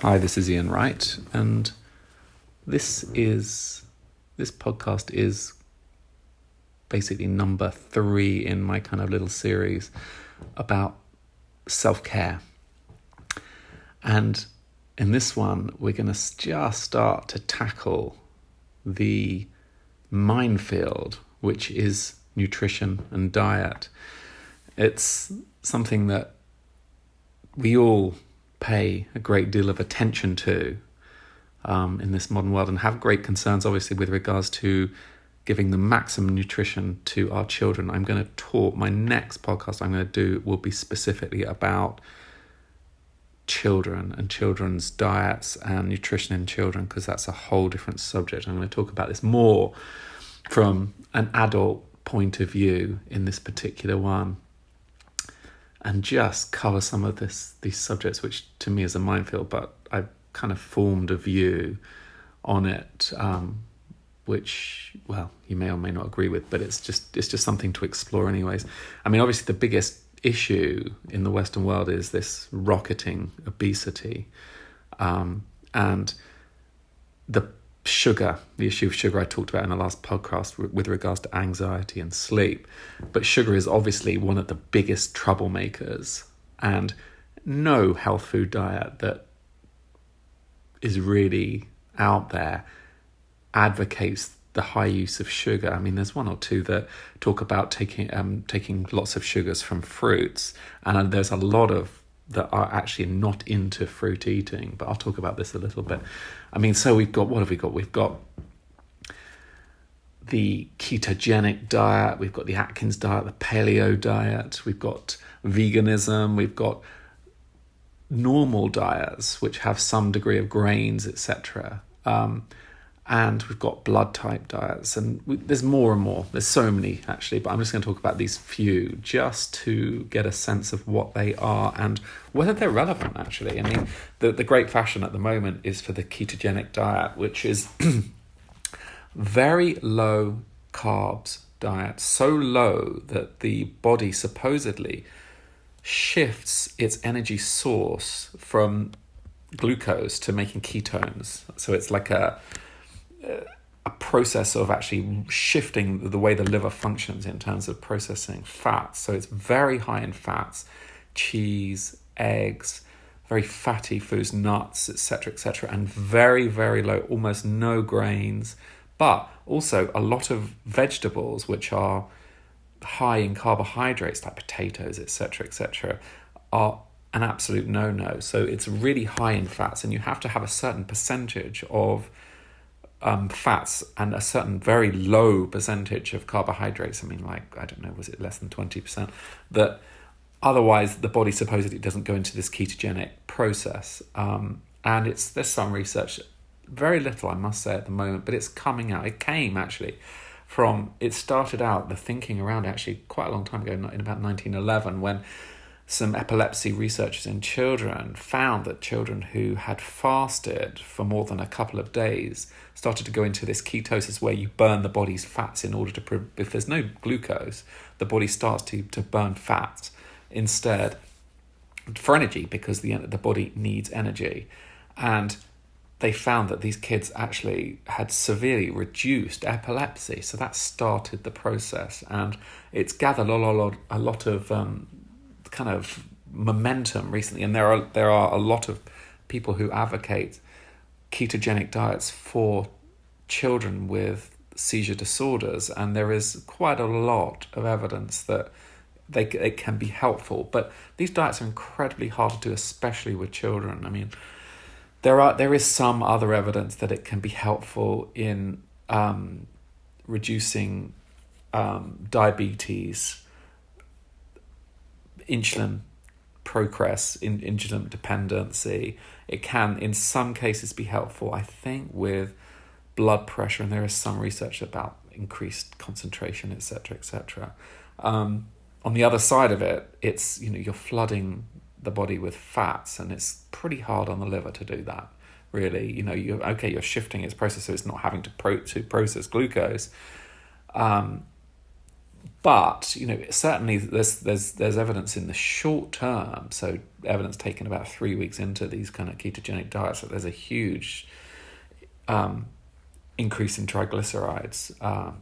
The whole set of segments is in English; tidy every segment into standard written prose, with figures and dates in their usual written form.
Hi, this is Ian Wright, and this podcast is basically number 3 in my kind of little series about self-care. And in this one, we're going to just start to tackle the minefield, which is nutrition and diet. It's something that we all pay a great deal of attention to in this modern world, and have great concerns, obviously, with regards to giving the maximum nutrition to our children. My next podcast I'm going to do will be specifically about children and children's diets and nutrition in children, because that's a whole different subject. I'm going to talk about this more from an adult point of view in this particular one, and just cover some of these subjects, which to me is a minefield, but I've kind of formed a view on it, which, well, you may or may not agree with, but it's just something to explore anyways. I mean, obviously the biggest issue in the Western world is this rocketing obesity, and the issue of sugar I talked about in the last podcast with regards to anxiety and sleep. But sugar is obviously one of the biggest troublemakers, and no health food diet that is really out there advocates the high use of sugar. I mean, there's one or two that talk about taking lots of sugars from fruits, and there's a lot of that are actually not into fruit eating, but I'll talk about this a little bit. I mean, so what have we got? We've got the ketogenic diet, we've got the Atkins diet, the paleo diet, we've got veganism, we've got normal diets, which have some degree of grains, etc. And we've got blood type diets, and there's more and more. There's so many, actually, but I'm just going to talk about these few just to get a sense of what they are and whether they're relevant, actually. I mean, the great fashion at the moment is for the ketogenic diet, which is very low carbs diet, so low that the body supposedly shifts its energy source from glucose to making ketones. So it's like a process of actually shifting the way the liver functions in terms of processing fats. So it's very high in fats, cheese, eggs, very fatty foods, nuts, etc., and very, very low, almost no grains, but also a lot of vegetables, which are high in carbohydrates like potatoes, etc., are an absolute no-no. So it's really high in fats, and you have to have a certain percentage of fats and a certain very low percentage of carbohydrates. I mean, like, I don't know, was it less than 20%? That otherwise the body supposedly doesn't go into this ketogenic process. And there's some research, very little, I must say, at the moment, but it's coming out. It came actually it started out, the thinking around it, actually quite a long time ago, in about 1911, when some epilepsy researchers in children found that children who had fasted for more than a couple of days started to go into this ketosis, where you burn the body's fats in order to, if there's no glucose, the body starts to burn fats instead for energy, because the body needs energy. And they found that these kids actually had severely reduced epilepsy. So that started the process, and it's gathered a lot of kind of momentum recently, and there are a lot of people who advocate ketogenic diets for children with seizure disorders, and there is quite a lot of evidence that they can be helpful. But these diets are incredibly hard to do, especially with children. I mean, there is some other evidence that it can be helpful in reducing diabetes, insulin progress, in insulin dependency. It can, in some cases, be helpful, I think, with blood pressure, and there is some research about increased concentration, etc. On the other side of it, it's, you're flooding the body with fats, and it's pretty hard on the liver to do that, really. You're shifting its process, so it's not having to process glucose. But certainly there's evidence in the short term. So evidence taken about 3 weeks into these kind of ketogenic diets that there's a huge increase in triglycerides,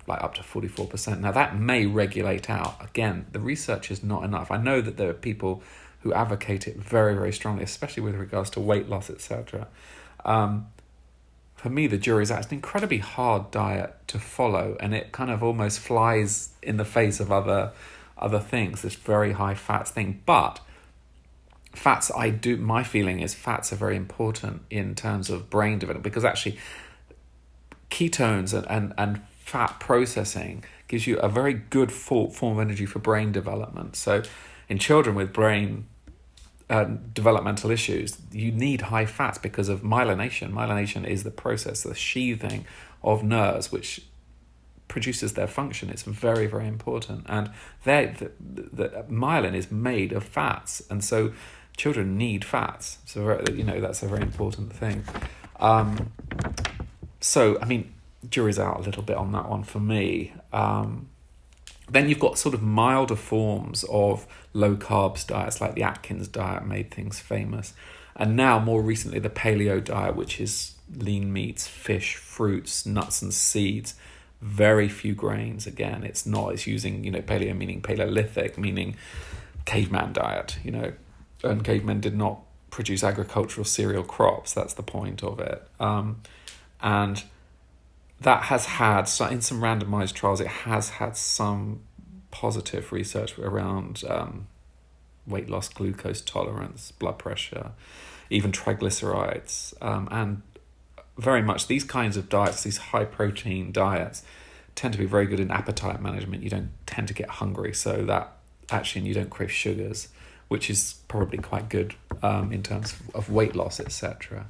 like up to 44%. Now that may regulate out. Again, the research is not enough. I know that there are people who advocate it very, very strongly, especially with regards to weight loss, etc. For me, the jury's out. It's an incredibly hard diet to follow, and it kind of almost flies in the face of other things, this very high fats thing. But fats, my feeling is fats are very important in terms of brain development, because actually ketones and fat processing gives you a very good form of energy for brain development. So in children with brain developmental issues, you need high fats because of myelination. Myelination is the process, the sheathing of nerves, which produces their function. It's very, very important. And the myelin is made of fats, and so children need fats. So that's a very important thing. So I mean, jury's out a little bit on that one for me. Then you've got sort of milder forms of low carbs diets, like the Atkins diet made things famous. And now more recently, the paleo diet, which is lean meats, fish, fruits, nuts and seeds, very few grains. Again, it's using, paleo meaning Paleolithic, meaning caveman diet, and cavemen did not produce agricultural cereal crops. That's the point of it. And that has had, in some randomized trials, it has had some positive research around weight loss, glucose tolerance, blood pressure, even triglycerides. And very much these kinds of diets, these high protein diets, tend to be very good in appetite management. You don't tend to get hungry, so that actually, and you don't crave sugars, which is probably quite good in terms of weight loss, etc.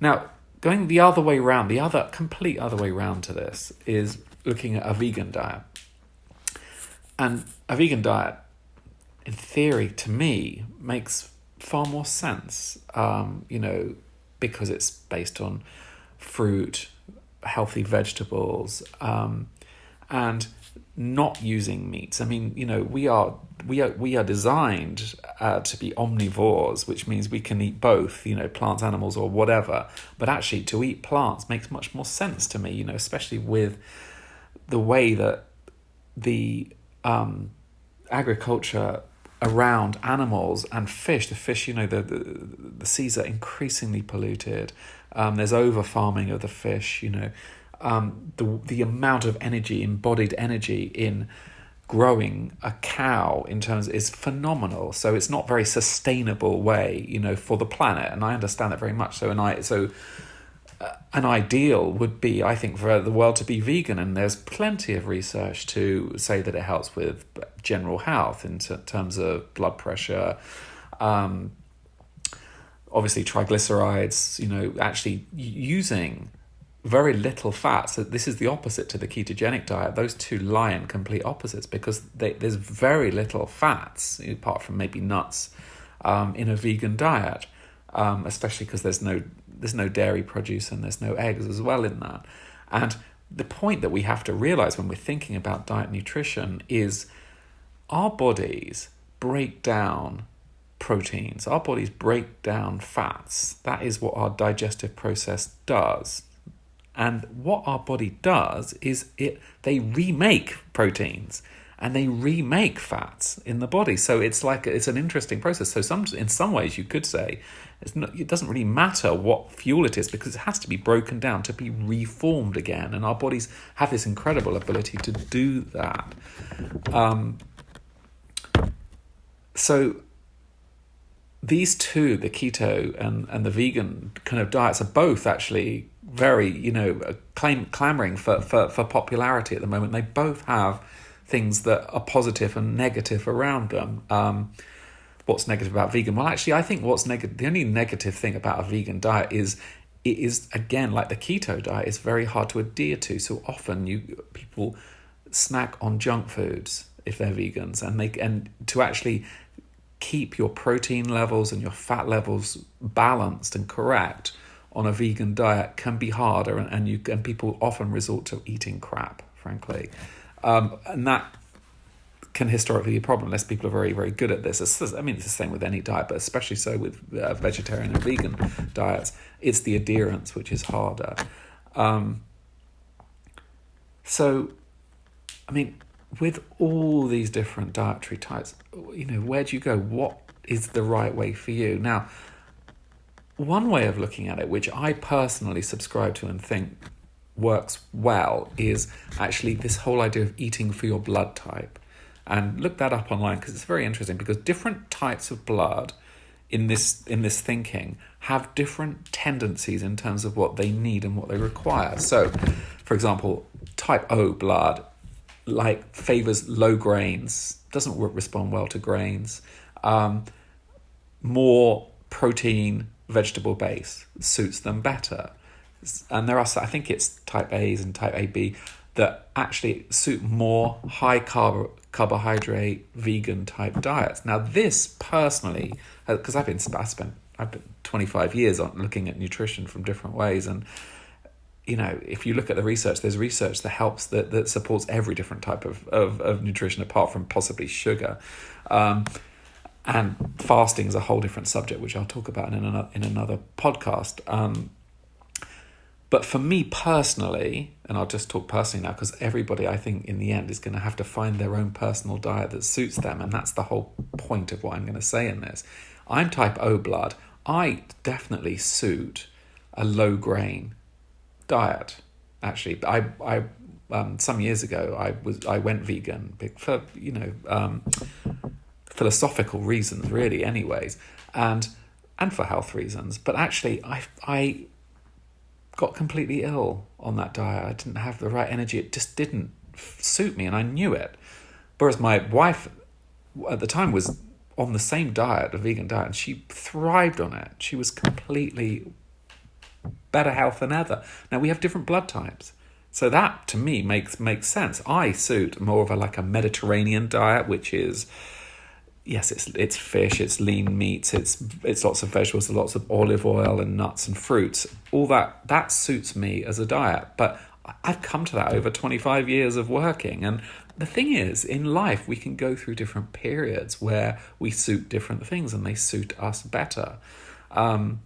Now, going the other way around, the complete other way around to this is looking at a vegan diet. And a vegan diet, in theory, to me, makes far more sense, because it's based on fruit, healthy vegetables, and not using meats. I mean, we are designed to be omnivores, which means we can eat both, plants, animals, or whatever. But actually, to eat plants makes much more sense to me, especially with the way that the agriculture around animals and fish. The fish, the seas are increasingly polluted. There's over farming of the fish. The amount of energy, embodied energy in growing a cow in terms is phenomenal. So it's not very sustainable way, for the planet, and I understand that very much. So an ideal would be, I think, for the world to be vegan, and there's plenty of research to say that it helps with general health in terms of blood pressure, obviously triglycerides, actually using very little fat. So this is the opposite to the ketogenic diet. Those two lie in complete opposites, because there's very little fats, apart from maybe nuts, in a vegan diet, especially because there's no dairy produce and there's no eggs as well in that. And the point that we have to realize when we're thinking about diet nutrition is our bodies break down proteins, our bodies break down fats. That is what our digestive process does. And what our body does is they remake proteins and they remake fats in the body. So it's an interesting process. So in some ways you could say it doesn't really matter what fuel it is, because it has to be broken down to be reformed again. And our bodies have this incredible ability to do that. So these two, the keto and the vegan kind of diets, are both actually very, clamoring for popularity at the moment. They both have things that are positive and negative around them. What's negative about vegan? Well, actually, I think the only negative thing about a vegan diet is it is, again, like the keto diet, is very hard to adhere to. So often people snack on junk foods if they're vegans, and to actually keep your protein levels and your fat levels balanced and correct on a vegan diet can be harder, and people often resort to eating crap, frankly, and that can historically be a problem unless people are very, very good at this. It's the same with any diet, but especially so with vegetarian and vegan diets. It's the adherence which is harder. With all these different dietary types, where do you go? What is the right way for you? Now, one way of looking at it, which I personally subscribe to and think works well, is actually this whole idea of eating for your blood type. And look that up online, because it's very interesting, because different types of blood in this thinking have different tendencies in terms of what they need and what they require. So, for example, type O blood favors low grains, doesn't respond well to grains, more protein, vegetable base suits them better. And there are, I think it's type A's and type AB that actually suit more high carbohydrate vegan type diets. Now this personally, because I've been 25 years on looking at nutrition from different ways, and if you look at the research, there's research that helps that supports every different type of nutrition apart from possibly sugar. And fasting is a whole different subject, which I'll talk about in another podcast. But for me personally, and I'll just talk personally now, because everybody, I think, in the end is going to have to find their own personal diet that suits them. And that's the whole point of what I'm going to say in this. I'm type O blood. I definitely suit a low grain diet. Actually, I some years ago I went vegan for philosophical reasons, really, anyways, and for health reasons. But actually, I got completely ill on that diet. I didn't have the right energy. It just didn't suit me, and I knew it. Whereas my wife at the time was on the same diet, a vegan diet, and she thrived on it. She was completely better health than ever. Now, we have different blood types. So that, to me, makes sense. I suit more of a Mediterranean diet, which is, yes, it's fish, it's lean meats, it's lots of vegetables, lots of olive oil and nuts and fruits. All that suits me as a diet. But I've come to that over 25 years of working. And the thing is, in life, we can go through different periods where we suit different things and they suit us better. And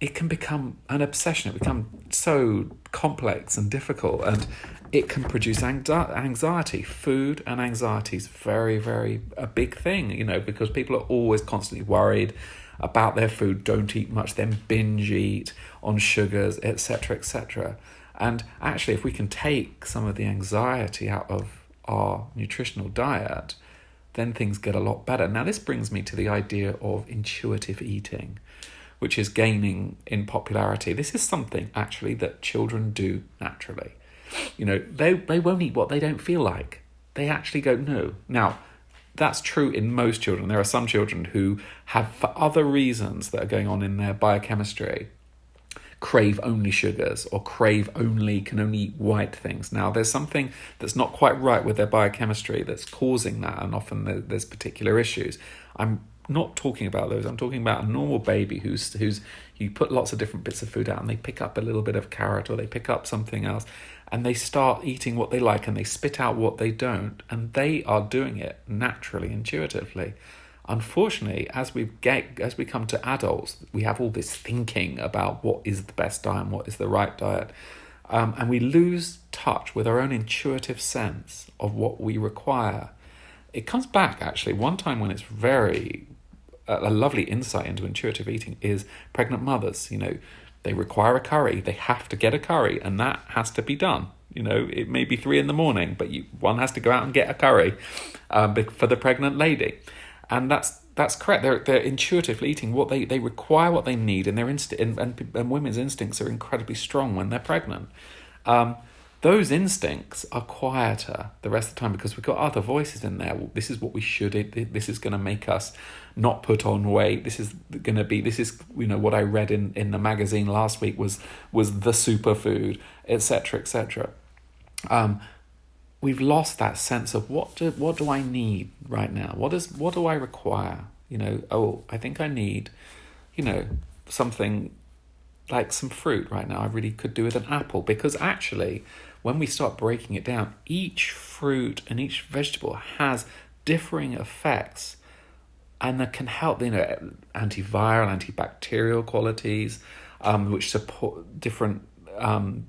it can become an obsession. It becomes so complex and difficult, and it can produce anxiety. Food and anxiety is very, very a big thing, because people are always constantly worried about their food, don't eat much, then binge eat on sugars, etc., etc. And actually, if we can take some of the anxiety out of our nutritional diet, then things get a lot better. Now, this brings me to the idea of intuitive eating, which is gaining in popularity. This is something, actually, that children do naturally. They won't eat what they don't feel like. They actually go, no. Now, that's true in most children. There are some children who have, for other reasons that are going on in their biochemistry, crave only sugars or can only eat white things. Now, there's something that's not quite right with their biochemistry that's causing that, and often there's particular issues. I'm not talking about those. I'm talking about a normal baby who's you put lots of different bits of food out and they pick up a little bit of carrot or they pick up something else and they start eating what they like and they spit out what they don't, and they are doing it naturally, intuitively. Unfortunately, as we come to adults, we have all this thinking about what is the best diet and what is the right diet, and we lose touch with our own intuitive sense of what we require. It comes back, actually, one time when it's a lovely insight into intuitive eating is pregnant mothers. They require a curry. They have to get a curry, and that has to be done. It may be 3 a.m, but one has to go out and get a curry for the pregnant lady. And that's correct. They're intuitively eating what they require, what they need, and and women's instincts are incredibly strong when they're pregnant. Those instincts are quieter the rest of the time because we've got other voices in there. Well, this is what we should eat. This is going to make us not put on weight. This is what I read in the magazine last week was the superfood, etc., etc. We've lost that sense of what do I need right now? What do I require? I think I need, something like some fruit right now. I really could do with an apple, because actually when we start breaking it down, each fruit and each vegetable has differing effects, and that can help, antiviral, antibacterial qualities, which support different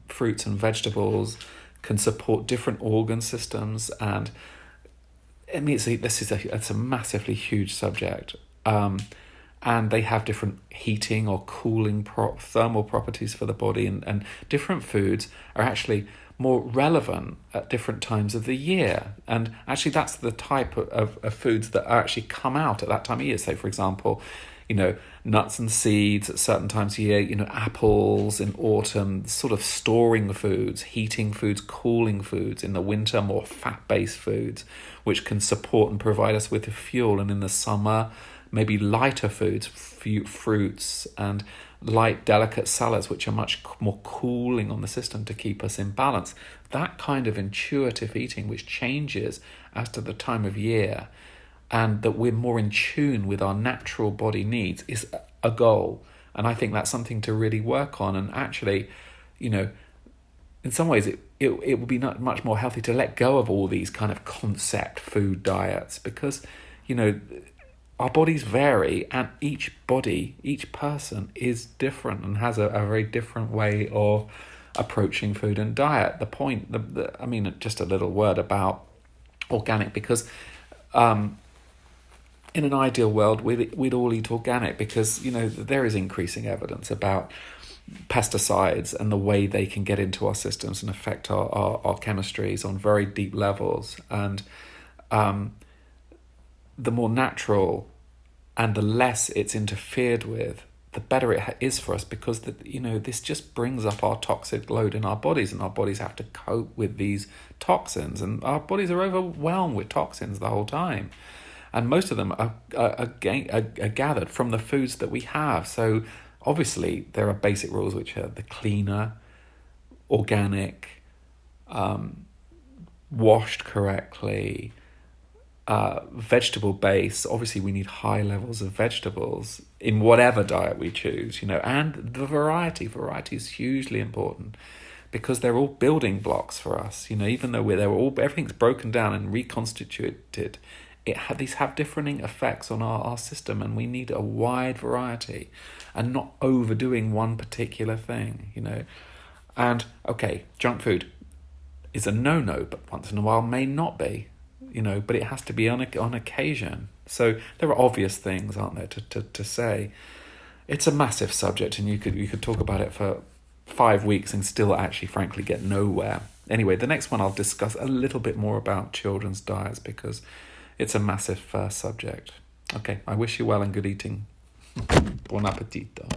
fruits and vegetables, can support different organ systems. And I mean, it's a massively huge subject. And they have different heating or cooling thermal properties for the body, and different foods are actually more relevant at different times of the year. And actually that's the type of foods that actually come out at that time of year. So for example, nuts and seeds at certain times of year, apples in autumn, sort of storing foods, heating foods, cooling foods. In the winter, more fat-based foods, which can support and provide us with the fuel. And in the summer, maybe lighter foods, fruits and light, delicate salads, which are much more cooling on the system to keep us in balance. That kind of intuitive eating, which changes as to the time of year, and that we're more in tune with our natural body needs, is a goal. And I think that's something to really work on. And actually, in some ways, it would be much more healthy to let go of all these kind of concept food diets, because, our bodies vary, and each person is different and has a very different way of approaching food and diet. The point, just a little word about organic, because in an ideal world, we'd all eat organic, because, there is increasing evidence about pesticides and the way they can get into our systems and affect our chemistries on very deep levels. And the more natural and the less it's interfered with, the better it is for us, because this just brings up our toxic load in our bodies, and our bodies have to cope with these toxins, and our bodies are overwhelmed with toxins the whole time, and most of them are gathered from the foods that we have. So obviously there are basic rules, which are the cleaner, organic, washed correctly, vegetable base. Obviously we need high levels of vegetables in whatever diet we choose, and the variety is hugely important, because they're all building blocks for us. Even though everything's broken down and reconstituted, these have differing effects on our system, and we need a wide variety and not overdoing one particular thing. And okay, junk food is a no-no, but once in a while may not be. But it has to be on occasion. So there are obvious things, aren't there, to say. It's a massive subject, and you could talk about it for 5 weeks and still actually, frankly, get nowhere. Anyway, the next one I'll discuss a little bit more about children's diets, because it's a massive subject. Okay, I wish you well and good eating. Buon appetito.